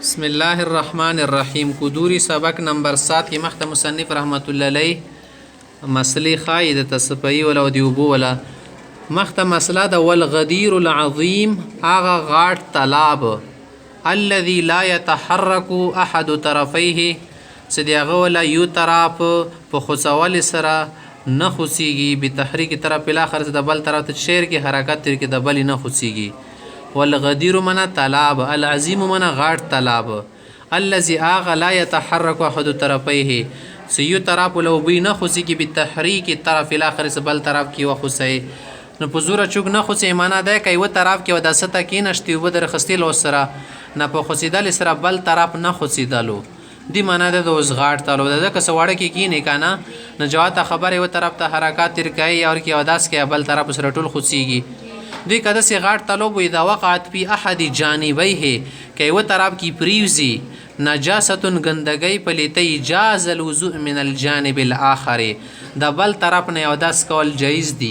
بسم الله الرحمن الرحیم کدوری سبق نمبر 7 کې مخته مصنف رحمت الله علیه مسلې خای د تصفی ولا دی وبو ولا مخته مسله د والغدير العظیم هغه غاټ طلاب الذي لا يتحرك احد طرفيه سدیغه ولا یو طرف په خصول سره نه خوسیږي به تحریک طرف الاخر د بل طرف ته شیر کې حرکت تر کې د بل نه خوسیږي والغدير منا طلاب العظیم منا غاټ طلاب الذي اغ لا يتحرك احد طرفيه سيو طرف لو بينه خوسيږي بالتحريك طرف الاخر بل طرف کې وخوسي نو په زور چوک نه خوسي معنا ده کوي و طرف کې وداسته کې نشتی و در خستیل سره نه په خوسیدل سره بل طرف نه خوسیدلو دی معنا ده د اوس غاټ طلب ده که سواړه کې کی نه کنه نه جوات خبره و طرف ته حرکت تر کوي او کې وداس کې بل طرف سره ټول خوسيږي دی کده سی غاټ طلب اذا وقعت فی احد جانبیه کی و طرف کی پریوزی نجاست گندگی پلیتی جاز الوضوء من الجانب الاخر د بل طرف نه او داس کول جایز دی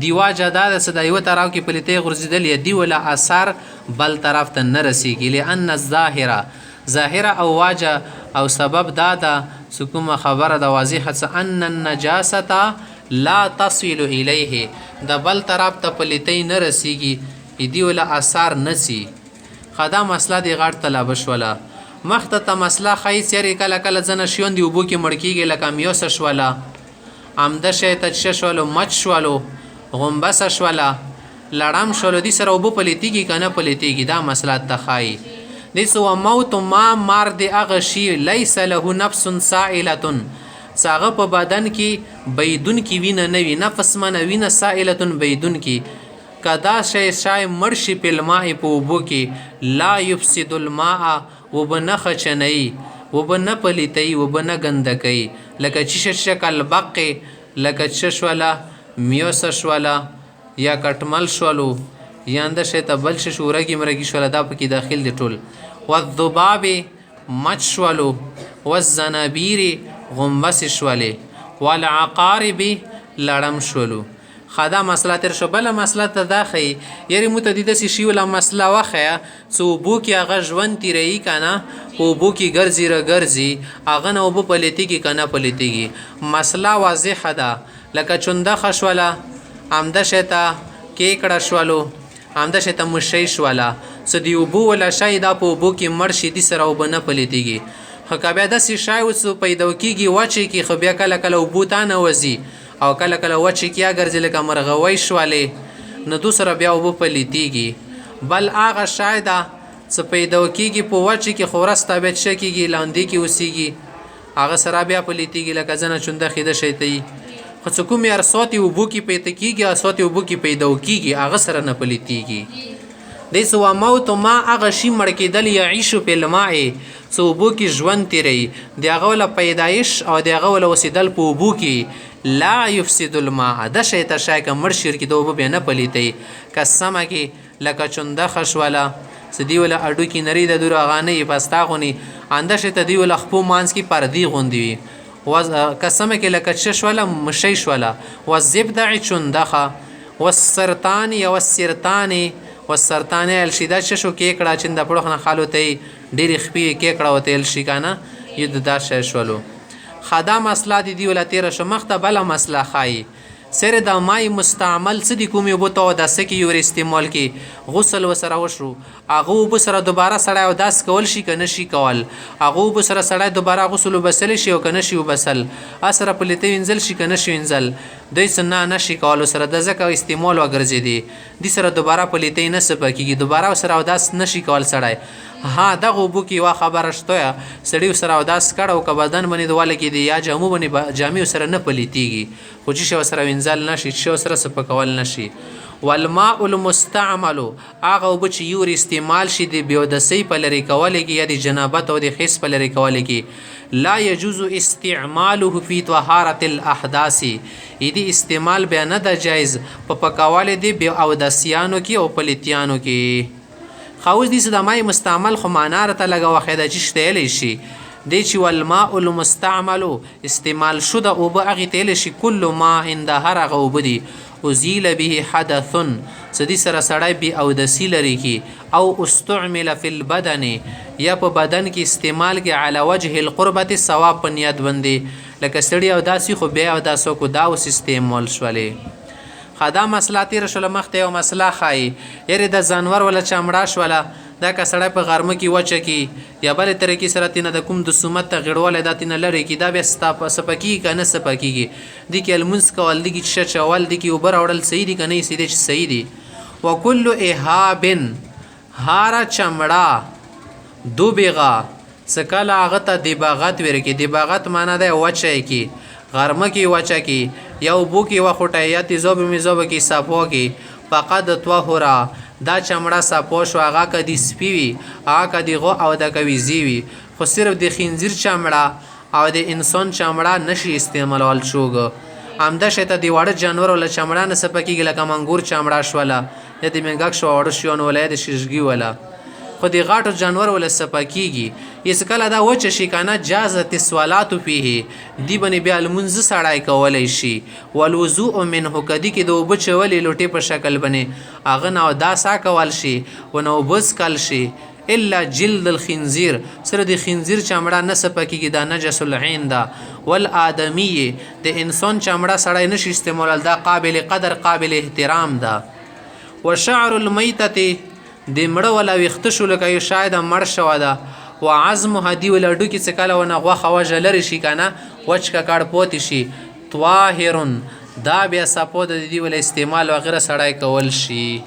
دیوا جدا د صدای و طرف کی پلیتی غرزیدل دی ولا اثر بل طرف ته نه رسیږي لئن الظاهره او واجه او سبب دادا سکوم خبره د واضحه ان النجاسه لا تصل الیه د بل طرف ته پلیتی نه رسیږي دی ولا اثر نسی خدا مسله دی غاټ طلب شولا مخته ته مسله خی سری کله کله زنه شون دی وبو کې مړکیږي لکه میوس شولا امده شیت ششولو مچ شولو غمبس شولا لړم شولو دی سره وبو پلیتیږي کنه پلیتیږي دا مسله تخای دیسو موت ما مار دی اغه شی لیس له نفس سائله ساغه په بدن کې بیدون کې وینه نوی نفس منه وینه سائلتون بیدون کې کدا شای مرشی په الماء په وبو کې لا یفسد الماء وبنخ چنئی وبن پلیتی وبن گندکی لکه چش شکل بق لکه چش ولا میوس شولا یا کټمل شولو یا اند شته بل شورګي مرګي شولا دا پکې داخل دي ټول والذباب مچ شولو والزنابیر غمبس شولی والعقارب لړم شولو خدا مسله تر شو بل مسله ته داخی یری متدیده سی شی ولا مسله واخیا سو بو کی اغه ژوند تیری کنه او بو کی ګرځي را ګرځي اغه نو بو پلیتی کی کنه پلیتیږي مسله واضحه ده لکه چونده خشولا امده شتا کیکړه شولو امده شتا مشی شولا سدی بو ولا شای دا په بو کی مرشي دي سره وبنه پلیتیږي خکبه د سی شای وس پیدا کیږي وچی کی خو بیا کله کله بوتانه وزي او کله کله وچی کیا ګرځي لکه مرغوي شواله نو دوسره بیا وب پلیتیږي بل اغه شایدا څه پیدا کیږي په وچی کی خورسته بیت شکیږي لاندې کی وسیږي اغه سره بیا پلیتیږي لکه زنه چونده خیده شیتی خو څه کوم یار صوتي وبو کی پیدا کیږي صوتي وبو کی پیدا کیږي اغه سره نه پلیتیږي دیسو موت ما اغه شی مړ کېدل یعيش په الماء سو بو کی ژوند تیری دیغه ول پیدایش او دیغه ول وسیدل په بو کی لا يفسد الماء د شیته شای ک مړ شیر کی دوه به نه پلیتی قسمه کی لکه چونده خشولا سدی ول اډو کی نری د دورغانه پستاغونی انده شته دی ول خپو مانس کی پردی غوندی قسمه کی لکه چشولا مشی شولا والزبدع چندخه والسرطان والسرطان والسرطان الشیدا ششو کې کړه چې د پړخنه خالو ته ډېری خپي کې کړه وته الشی کنه ید دا ششولو خدا مسله دی ولا تیر شو مخته بل مسله خای سره د مای مستعمل سدي کومي بوته د سکی یو استعمال کې غسل وسره وشو اغه وبسره دوباره سړی او داس کول شي کنه شي کول اغه وبسره سړی دوباره غسل وبسل شي او کنه شي وبسل اسره پلیته وینځل شي کنه شي وینځل د سنا نشي کول سره د زکه استعمال وګرځي دي د سره دوباره پلیته نه سپکیږي دوباره سره او داس نشي کول سړی ها دغه بو کی وا خبره شته سړی سره او داس کړه او ک بدن باندې دواله کې دی یا جامو باندې جامع سره نه پلیتیږي خو چې سره وینځل نشي چې سره سپکول نشي والماء المستعمل اغه وب چې یور استعمال شي دی بیا د سی په لري کولږي یا د جنابت او د خص په لري کولږي لا يجوز استعماله في طهاره الاحداث ایدی استعمال بیا نه د جایز په پکواله دی بیا او د سیانو کې او پلیتیانو کې خوز دي د مای مستعمل خو مانار ته لګه واخده چې شته شي دی چې والماء المستعمل استعمال شده او به اغه تل شي کله ما عند هر غوبدي ازیل به حدث سدی سره سړی بی اودسی لري کی او استعمل فی البدن یا په بدن کې استعمال کې علی وجه القربت ثواب په نیت باندې لکه سړی او داسی خو بیا او داسو کو دا اوس استعمال شولې خدا مسله تیر شول مخته یو مسله خای یری د جانور ولا چمړه شوله دا کسړی په غرمه کې وچه کې یا بل طریقې سره تینه د کوم د سمت ته غړول دا تینه لري کې دا بیا ستا په سپکی کنه سپکیږي د کې المنس کول د کې شچول د کې اوبر اورل صحیح دي کنه سیده صحیح دي وکل اهاب هارا چمړه دوبغه سکل هغه ته دباغت ورکی دباغت معنا ده وچه کې غرمه کې وچه کې یو بو کې وخټه یا تیزوب میزوب کې صفو کې فقد طهورا دا چمړه صفو شو هغه کدي سپیوي هغه کدي غو او د کوي زیوي خو صرف د خنزیر چمړه او د انسان چمړه نشي استعمالول شوګ امده شته دی وړ جانور ول چمړه نه سپکیږي لکه منګور چمړه شوله د دې منګک شو وړ شون ولې د ششګي ولا خو دی غاټو جانور ول سپکیږي یس کله دا وچ شي کنه جازت الصلات فيه دی بنی بیا المنز سړای کولای شي والوضوء منه کدی کې دو بچولې لوټي په شکل بنی اغه نو دا سا کول شي ونو بس کل شي الا جلد الخنزير سره د خنزیر چمړه نه سپکیږي دا نجس العين دا والادمی د انسان چمړه سړای نشي استعمال دا قابل قدر قابل احترام دا وشعر المیتة د مړه ولا وخت شو لکه شاید مړ شو دا وعزم هدی ولډو کې څه کله ونه غوخه وجه لري شي کنه وچ کا کار پوت شي طاهر دا بیا سپو د دې ول استعمال وغیرہ سړای کول شي